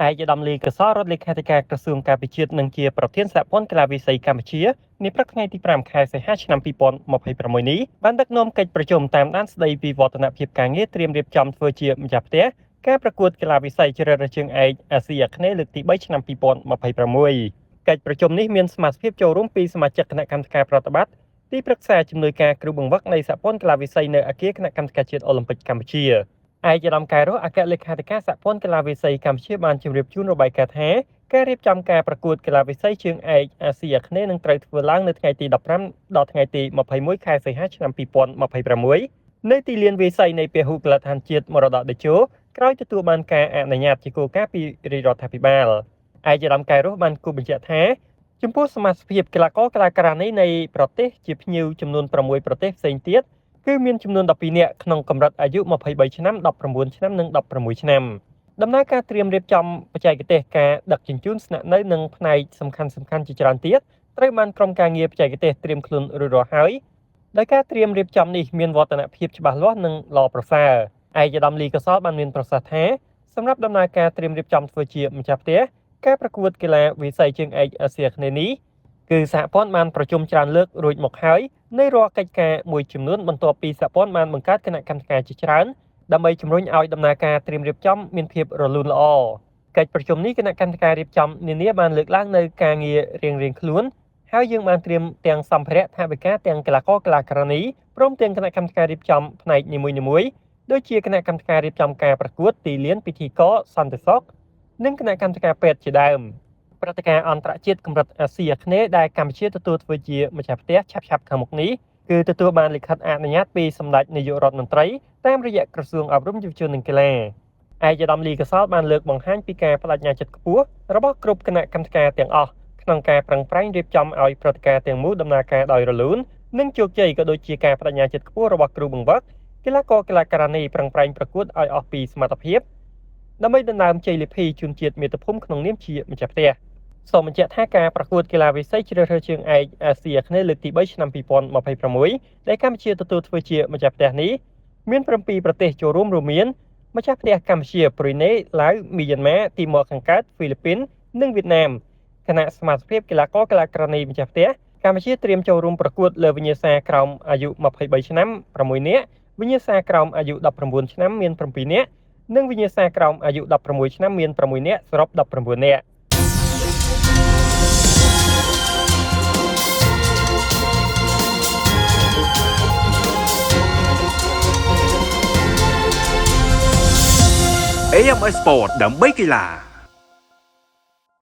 ឯកឧត្តមលីកសលរដ្ឋលេខាធិការក្រសួងការពិជាតិនិងជាប្រធានសហព័ន្ធកីឡាវាយសីកម្ពុជានាព្រឹកថ្ងៃទី5ខែសីហាឆ្នាំ2026នេះបានដឹកនាំកិច្ចប្រជុំតាមដានស្ដីពីវឌ្ឍនភាពការងារត្រៀមរៀបចំធ្វើជាម្ចាស់ផ្ទះការប្រកួតកីឡាវាយសីជ្រើសរើសជើងឯកអាស៊ីអាគ្នេយ៍លើកទី3ឆ្នាំ2026កិច្ចប្រជុំនេះមានសមាជិកចូលរួមពីសមាជិកគណៈកម្មការប្រតិបត្តិទីប្រឹក្សាជំនួយការគ្រូបង្វឹកនៃសហព័ន្ធកីឡាវាយសីនៅអគារគណៈកម្មការជាតិអូឡ িম্প ិកកម្ពុជាឯកឧត្តមកែរ៉ូអគ្គលេខាធិការសហព័ន្ធកីឡាវាយសីកម្ពុជាបានជម្រាបជូនរបាយការណ៍ថាការរៀបចំការប្រកួតកីឡាវាយសីជើងឯកអាស៊ីអាគ្នេយ៍នឹងត្រូវធ្វើឡើងនៅថ្ងៃទី15ដល់ថ្ងៃទី21ខែសីហាឆ្នាំ2026នៅទីលានវាយសីនៃពហុកីឡដ្ឋានជាតិមរតកតេជោក្រោយទទួលបានការអនុញ្ញាតជាគោលការណ៍ពីរាជរដ្ឋាភិបាលឯកឧត្តមកែរ៉ូបានគូបញ្ជាក់ថាចំពោះសមាជិកកីឡាករកីឡាការិនីនៃប្រទេសជាភ្ញៀវចំនួន6ប្រទេសផ្សេងទៀតគឺមានចំនួន12នាក់ក្នុងកម្រិតអាយុ23ឆ្នាំ19ឆ្នាំនិង16ឆ្នាំដំណើរការត្រៀមរៀបចំបច្ចេកទេសការដឹកជញ្ជូនស្នាក់នៅនិងផ្នែកសំខាន់ៗជាច្រើនទៀតត្រូវបានក្រុមការងារបច្ចេកទេសត្រៀមខ្លួនរួចរាល់ហើយដោយការត្រៀមរៀបចំនេះមានវឌ្ឍនភាពច្បាស់លាស់និងល្អប្រសើរឯកឧត្តមលីកសលបានមានប្រសាសន៍ថាសម្រាប់ដំណើរការត្រៀមរៀបចំធ្វើជាម្ចាស់ផ្ទះការប្រកួតកីឡាវាយសីជើងឯកអាស៊ីអាគ្នេយ៍នេះគឺសហព័ន្ធបានប្រជុំច្រើនលើករួចមកហើយនៃរាល់កិច្ចការមួយចំនួនបន្ទាប់ពីសហព័ន្ធបានបង្កើតគណៈកម្មការជាច្រើនដើម្បីជំរុញឲ្យដំណើរការត្រៀមរៀបចំមានភាពរលូនល្អកិច្ចប្រជុំនេះគណៈកម្មការរៀបចំនានាបានលើកឡើងនៅការងាររៀងៗខ្លួនហើយយើងបានត្រៀមទាំងសម្ភារៈថវិកាទាំងកីឡាករកីឡាការិនីព្រមទាំងគណៈកម្មការរៀបចំផ្នែកនីមួយៗដូចជាគណៈកម្មការរៀបចំការប្រកួតទីលានពិធីករសន្តិសុខនិងគណៈកម្មការពេទ្យជាដើមព្រឹត្តិការណ៍អន្តរជាតិកម្រិតអាស៊ីអាគ្នេយ៍ដែលកម្ពុជាទទួលធ្វើជាម្ចាស់ផ្ទះឆាប់ៗខាងមុខនេះគឺទទួលបានលិខិតអនុញ្ញាតពីសម្ដេចនាយករដ្ឋមន្ត្រីតាមរយៈក្រសួងអប់រំយុវជននិងកីឡាឯកឧត្តមលីកសលបានលើកបង្ហាញពីការបដិញ្ញាចិត្តខ្ពស់របស់គ្រប់គណៈកម្មការទាំងអស់ក្នុងការប្រឹងប្រែងរៀបចំឲ្យព្រឹត្តិការណ៍ទាំងមូលដំណើរការដោយរលូននិងជោគជ័យក៏ដូចជាការបដិញ្ញាចិត្តខ្ពស់របស់គ្រូបង្វឹកកីឡាករកីឡាការិនីប្រឹងប្រែងប្រកួតឲ្យអស់ពីសមត្ថភាពដើម្បីដណ្ដើមជ័យលាភីជូនជាតិមាតុភូមិក្នុងនាមជាម្ចាស់ផ្ទះសូមបញ្ជាក់ថាការប្រកួតកីឡាវាយសីជ្រើសរើសជើងឯកអាស៊ីអាគ្នេយ៍លើកទី3ឆ្នាំ2026ដែលកម្ពុជាទទួលធ្វើជាម្ចាស់ផ្ទះនេះមាន7ប្រទេសចូលរួមរួមមានម្ចាស់ផ្ទះកម្ពុជាប្រ៊ុយណេឡាវមីយ៉ាន់ម៉ាទីម៉ូខាងកើតហ្វីលីពីននិងវៀតណាមគណៈសមាជិកកីឡាករកីឡាការិនីម្ចាស់ផ្ទះកម្ពុជាត្រៀមចូលរួមប្រកួតលើវិញ្ញាសាក្រោមអាយុ23ឆ្នាំ6នាក់វិញ្ញាសាក្រោមអាយុ19ឆ្នាំមាន7នាក់និងវិញ្ញាសាក្រោមអាយុ16ឆ្នាំមាន6នាក់សរុប19នាក់AMS Sport ដើម្បីកីឡា